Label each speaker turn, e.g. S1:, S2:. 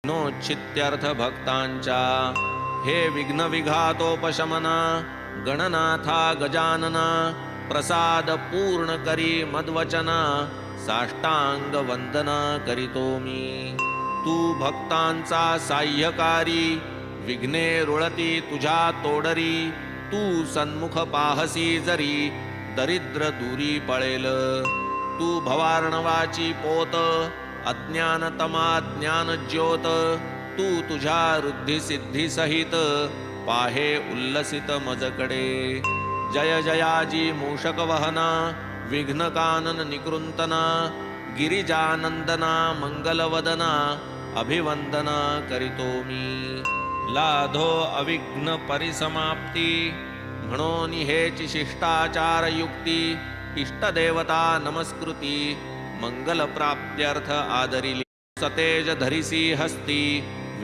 S1: नोच्छित्यर्थ भक्तांच्या हे विघ्न विघातोपशमना गणनाथा गजानना प्रसाद पूर्ण करी मद्वचना साष्टांग वंदना करीतो मी तू भक्तांचा साह्यकारी विघ्ने रुळती तुझ्या तोडरी तू सन्मुख पाहसी जरी दरिद्र दूरी पळेल तू भवार्णवाची पोत अज्ञानतमा ज्ञान ज्योत तू तुझ्या रुद्धी सिद्धी सहित पाहे उल्लसित मजकडे जय जयाजी मूषक वहना विघ्न कानन निकृंतना गिरिजानंदना मंगलवदना अभिवंदना करीतो मी लाधो अविघ्न परिसमाप्ती म्हणून हेची शिष्टाचार युक्ती इष्टदेवता नमस्कृती मंगल प्राप्त्यर्थ आदरिली सतेज धरिसी हस्ती